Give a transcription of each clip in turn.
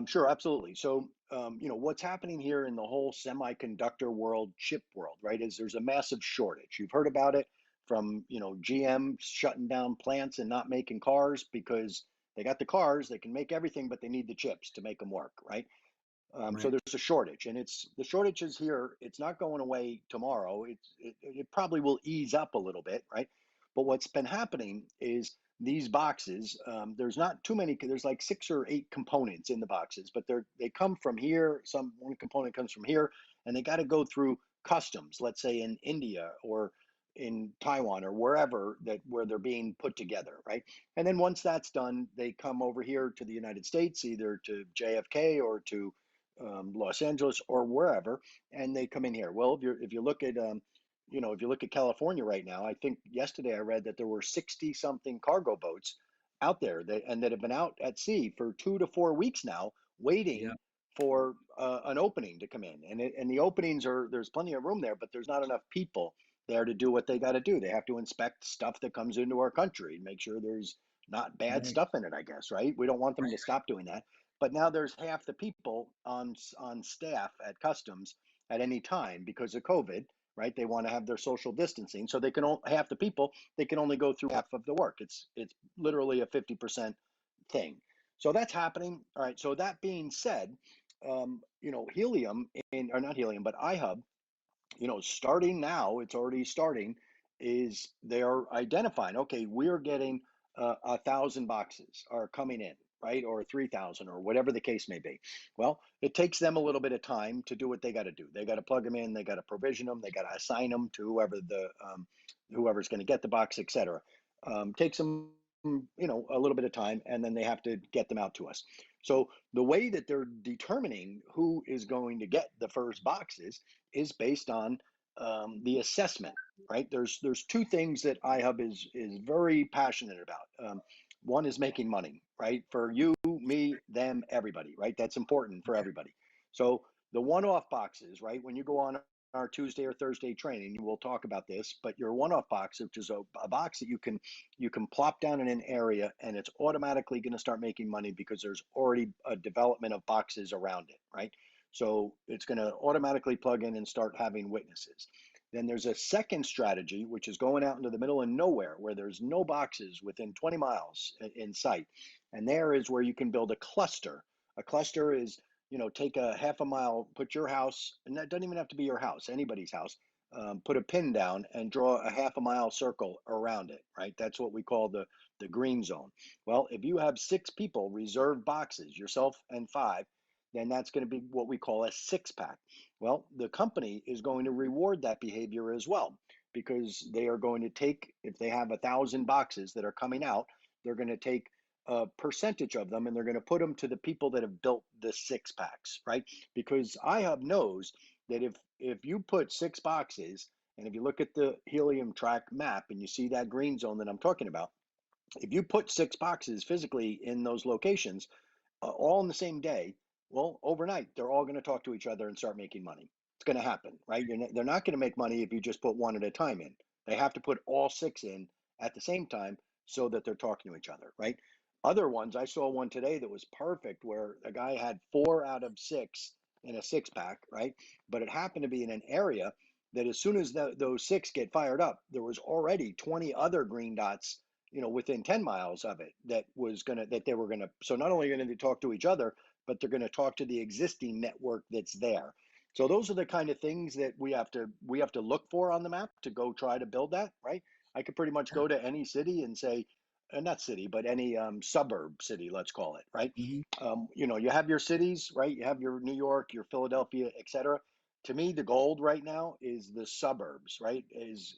Sure, absolutely. So, what's happening here in the whole semiconductor world, chip world, right, is there's a massive shortage. You've heard about it from, GM shutting down plants and not making cars because they got the cars, they can make everything, but they need the chips to make them work, right? So Right. there's a shortage, and it's the shortage is here. It's not going away tomorrow. It probably will ease up a little bit, right? But what's been happening is these boxes. There's not too many. There's like 6 or 8 components in the boxes, but they come from here. One component comes from here, and they got to go through customs. Let's say in India or in Taiwan or wherever that where they're being put together, right? And then once that's done, they come over here to the United States, either to JFK or to Los Angeles or wherever, and they come in here. Well, if you look at if you look at California right now, I think yesterday I read that there were 60 something cargo boats out there that have been out at sea for 2 to 4 weeks now, Yeah. waiting for an opening to come in. And the openings are there's plenty of room there, but there's not enough people there to do what they got to do. They have to inspect stuff that comes into our country and make sure there's not bad Right. stuff in it. I guess, right? We don't want them to Right. stop doing that, but now there's half the people on staff at customs at any time because of COVID, right? They want to have their social distancing, so they can half the people they can only go through half of the work. It's literally a 50% thing. So that's happening. All right. So that being said, helium in or not helium, but IHUB, starting now, it's already starting, is they're identifying, okay, we're getting 1,000 boxes are coming in, right? Or 3,000 or whatever the case may be. Well, it takes them a little bit of time to do what they got to do. They got to plug them in, they got to provision them, they got to assign them to whoever's going to get the box, etc. Takes them, a little bit of time, and then they have to get them out to us. So the way that they're determining who is going to get the first boxes is based on the assessment, right? There's two things that IHUB is very passionate about. One is making money, right? For you, me, them, everybody, right? That's important for everybody. So the one-off boxes, right? When you go on our Tuesday or Thursday training, we'll talk about this. But your one-off box, which is a box that you can plop down in an area, and it's automatically going to start making money because there's already a development of boxes around it, right? So it's going to automatically plug in and start having witnesses. Then there's a second strategy, which is going out into the middle of nowhere where there's no boxes within 20 miles in sight. And there is where you can build a cluster. A cluster is, take a half a mile, put your house, and that doesn't even have to be your house, anybody's house. Put a pin down and draw a half a mile circle around it, right? That's what we call the green zone. Well, if you have 6 people reserve boxes, yourself and 5, then that's going to be what we call a 6 pack. Well, the company is going to reward that behavior as well because they are going to take, if they have 1,000 boxes that are coming out, they're going to take a percentage of them and they're going to put them to the people that have built the 6 packs, right? Because IHUB knows that if you put 6 boxes, and if you look at the helium track map and you see that green zone that I'm talking about, if you put 6 boxes physically in those locations, all in the same day, well, overnight, they're all going to talk to each other and start making money. It's going to happen, right? They're not going to make money if you just put one at a time in. They have to put all 6 in at the same time so that they're talking to each other, right? Other ones, I saw one today that was perfect where a guy had 4 out of 6 in a 6 pack, right? But it happened to be in an area that as soon as those 6 get fired up, there was already 20 other green dots, within 10 miles of it that they were gonna. So not only are going to talk to each other, but they're going to talk to the existing network that's there. So those are the kind of things that we have to look for on the map to go try to build that, right? I could pretty much Yeah. go to any city and say, not city, but any suburb city, let's call it, right? Hmm. You have your cities, right? You have your New York, your Philadelphia, etc. To me, the gold right now is the suburbs, right? Is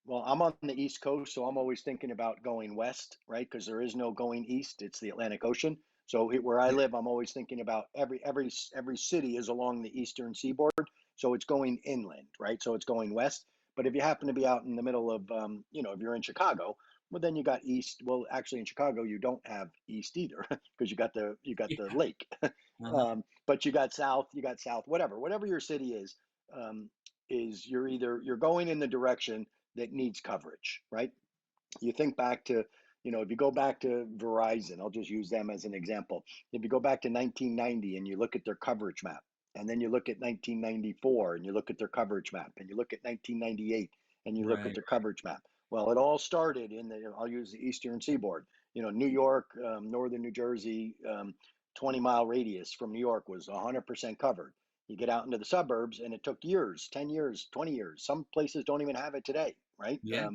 well, I'm on the East Coast, so I'm always thinking about going west, right? Because there is no going east; it's the Atlantic Ocean. So where I Yeah. live, I'm always thinking about every city is along the eastern seaboard, so it's going inland, right? So it's going west. But if you happen to be out in the middle of, if you're in Chicago, well, then you got east. Well, actually, in Chicago, you don't have east either because you got the Yeah. lake. Uh-huh. But you got south, whatever your city um, is you're going in the direction that needs coverage, right? You think back to, if you go back to Verizon, I'll just use them as an example. If you go back to 1990 and you look at their coverage map, and then you look at 1994 and you look at their coverage map, and you look at 1998 and you look at Right. their coverage map. Well, it all started I'll use the Eastern Seaboard. New York, northern New Jersey, 20-mile radius from New York was 100% covered. You get out into the suburbs, and it took years, 10 years, 20 years. Some places don't even have it today, right? Yeah.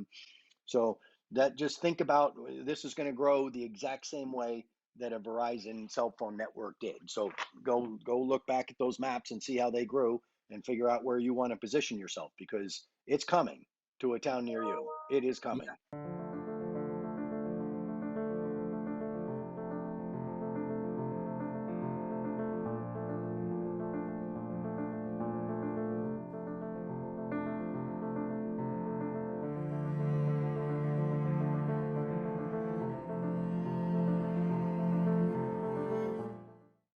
So that just think about this is going to grow the exact same way that a Verizon cell phone network did. So go look back at those maps and see how they grew and figure out where you want to position yourself because it's coming to a town near you. It is Yeah. coming.